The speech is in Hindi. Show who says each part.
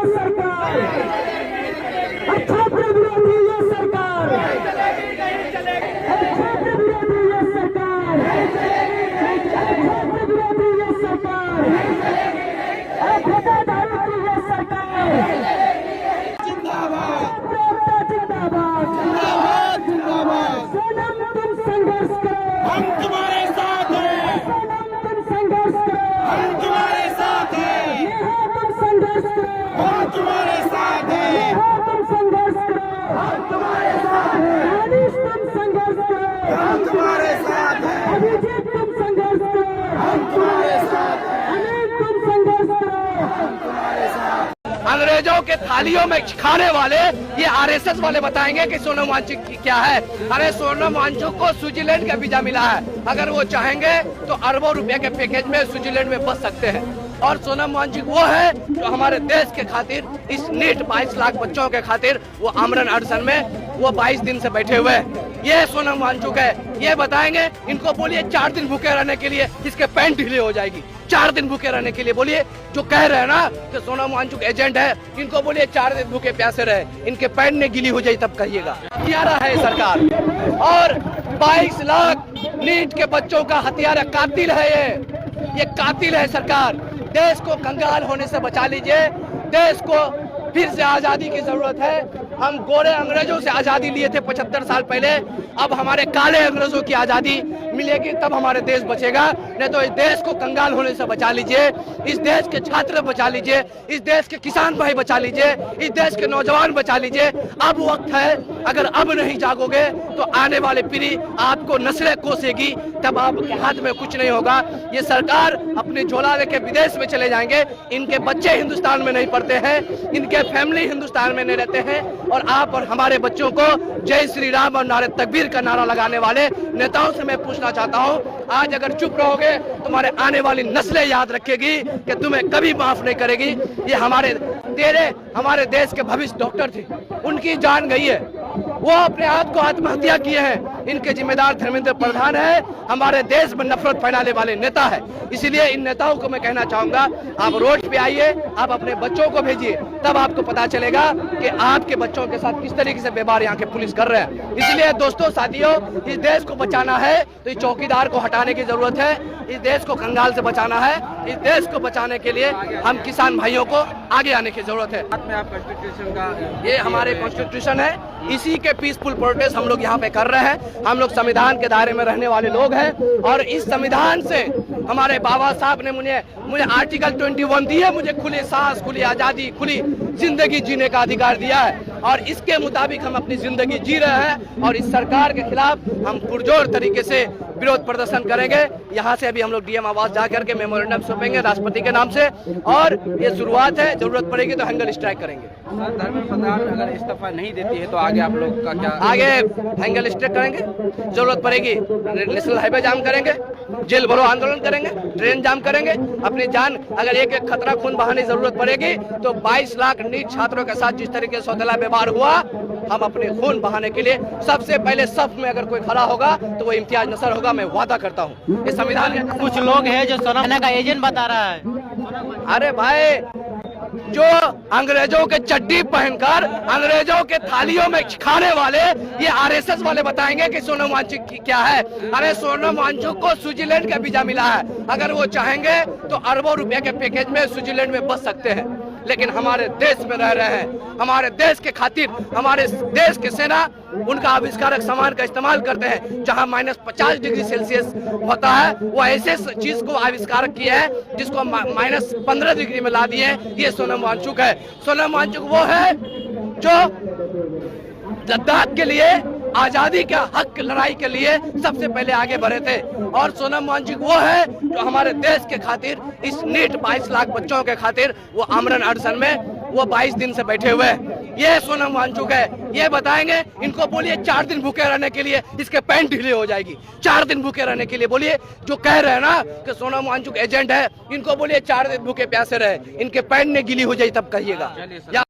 Speaker 1: सरकार छात्र विरोधी ये सरकार छात्र विरोधी ये सरकार छात्र विरोधी ये सरकार ठेकेदारों की ये सरकार जिंदाबाद जिंदाबाद जिंदाबाद सोनम तुम संघर्ष करो हम तुम्हारे साथ हैं सोनम तुम संघर्ष करो हम तुम्हारे साथ हैं तुम संघर्ष करो हम तुम्हारे साथ हैं तुम संघर्ष करो हम तुम्हारे साथ हैं अनिश तुम संघर्ष करो हम तुम्हारे साथ हैं अभिजीत तुम संघर्ष करो हम तुम्हारे साथ हैं अनिल तुम संघर्ष करो हम तुम्हारे साथ।
Speaker 2: अंग्रेजों के थालियों में खाने वाले ये आरएसएस वाले बताएंगे कि सोनम वांगचुक की क्या है। अरे सोनम वांगचुक को स्विट्जरलैंड का वीजा मिला है, अगर वो चाहेंगे तो अरबों रुपए के पैकेज में स्विट्जरलैंड में बस सकते हैं। और सोनम वांगचुक वो है जो हमारे देश के खातिर इस नीट 22 लाख बच्चों के खातिर वो आमरण अनशन में वो 22 दिन से बैठे हुए हैं। ये सोनम वांगचुक है, ये बताएंगे। इनको बोलिए 4 दिन भूखे रहने के लिए, इसके पैंट ढीले हो जाएगी। 4 दिन भूखे रहने के लिए बोलिए, जो कह रहे हैं ना कि सोनम वांगचुक एजेंट है, इनको बोलिए 4 दिन भूखे प्यासे रहे, इनके पैंट ने गिली हो जाए तब कहिएगा। हथियारा है सरकार और 22 लाख नीट के बच्चों का हथियारा कातिल है। ये कातिल है सरकार। देश को कंगाल होने से बचा लीजिए। देश को फिर से आजादी की जरूरत है। हम गोरे अंग्रेजों से आजादी लिए थे 75 साल पहले, अब हमारे काले अंग्रेजों की आजादी मिलेगी तब हमारे देश बचेगा। नहीं तो इस देश को कंगाल होने से बचा लीजिए, इस देश के छात्र बचा लीजिए, इस देश के किसान भाई बचा लीजिए, इस देश के नौजवान बचा लीजिए। अब वक्त है, अगर अब नहीं जागोगे तो आने वाली पीढ़ी आपको नस्लें कोसेगी, तब आपके हाथ में कुछ नहीं होगा। ये सरकार अपनी झोला लेके विदेश में चले जाएंगे। इनके बच्चे हिंदुस्तान में नहीं पढ़ते हैं, इनके फैमिली हिंदुस्तान में नहीं रहते हैं। और आप और हमारे बच्चों को जय श्री राम और नारे तकबीर का नारा लगाने वाले नेताओं से मैं पूछना चाहता हूं, आज अगर चुप रहोगे तुम्हारे आने वाली नस्लें याद रखेगी कि तुम्हें कभी माफ नहीं करेगी। ये हमारे देश के भविष्य डॉक्टर थे, उनकी जान गई है, वो अपने आप को आत्महत्या किए हैं। इनके जिम्मेदार धर्मेंद्र प्रधान है, हमारे देश में नफरत फैलाने वाले नेता है। इसीलिए इन नेताओं को मैं कहना चाहूंगा, आप रोड पे आइए, आप अपने बच्चों को भेजिए, तब आपको पता चलेगा कि आपके बच्चों के साथ किस तरीके से व्यवहार यहाँ के पुलिस कर रहे हैं। इसलिए दोस्तों साथियों, इस देश को बचाना है तो इस चौकीदार को हटाने की जरूरत है। इस देश को कंगाल से बचाना है, इस देश को बचाने के लिए हम किसान भाइयों को आगे आने की जरूरत है। ये हमारे कॉन्स्टिट्यूशन है, इसी के पीसफुल प्रोटेस्ट हम लोग यहाँ पे कर रहे हैं। हम लोग संविधान के दायरे में रहने वाले लोग हैं और इस संविधान से हमारे बाबा साहब ने मुझे आर्टिकल 21 दिया, मुझे खुली सांस, खुली आजादी, खुली जिंदगी जीने का अधिकार दिया है और इसके मुताबिक हम अपनी जिंदगी जी रहे हैं। और इस सरकार के खिलाफ हम पुरजोर तरीके से विरोध प्रदर्शन करेंगे। यहाँ से अभी हम लोग डीएम आवास जा करके मेमोरेंडम सौंपेंगे राष्ट्रपति के नाम से, और ये शुरुआत है, जरूरत पड़ेगी तो हंगर स्ट्राइक करेंगे।
Speaker 3: धर्मेंद्र प्रधान अगर इस्तीफा नहीं देती है तो आगे आप लोग का क्या?
Speaker 2: आगे हंगर स्ट्राइक करेंगे, जरूरत पड़ेगी नेशनल हाईवे जाम करेंगे, जेल भरो आंदोलन करेंगे, ट्रेन जाम करेंगे। अपनी जान अगर एक खतरा खून बहाने की जरूरत पड़ेगी तो 22 लाख नीट छात्रों के साथ जिस तरीके से सौतेला व्यवहार हुआ, हम अपने खून बहाने के लिए सबसे पहले सफ में अगर कोई खड़ा होगा तो वो इम्तियाज नसर होगा, मैं वादा करता हूँ। इस संविधान
Speaker 4: कुछ लोग हैं जो सोनम का एजेंट बता रहा है।
Speaker 2: अरे भाई, जो अंग्रेजों के चड्डी पहनकर अंग्रेजों के थालियों में खाने वाले ये आरएसएस वाले बताएंगे कि सोनम वांगचुक की क्या है। अरे सोनम वांगचुक को स्विट्जरलैंड का वीजा मिला है, अगर वो चाहेंगे तो अरबों रुपए के पैकेज में स्विट्जरलैंड में बस सकते हैं। लेकिन हमारे देश में रह रहे हैं, हमारे देश के खातिर हमारे देश के सेना उनका आविष्कारक सामान का इस्तेमाल करते हैं। जहां -50 डिग्री सेल्सियस होता है, वो ऐसे चीज को आविष्कार किया है जिसको -15 डिग्री में ला दिए। ये सोनम वांगचुक है। सोनम वांगचुक वो है जो लद्दाख के लिए, आजादी का हक लड़ाई के लिए सबसे पहले आगे बढ़े थे। और सोनम वांगचुक वो है जो हमारे देश के खातिर इस नीट 22 लाख बच्चों के खातिर वो आमरण अनशन में वो 22 दिन से बैठे हुए हैं। ये सोनम वांगचुक है, ये बताएंगे। इनको बोलिए 4 दिन भूखे रहने के लिए, इसके पैंट ढीले हो जाएगी। 4 दिन भूखे रहने के लिए बोलिए, जो कह रहे हैं ना कि सोनम वांगचुक एजेंट है, इनको बोलिए 4 दिन भूखे प्यासे रहे, इनके पैंट ने गिली हो जाए तब कहिएगा।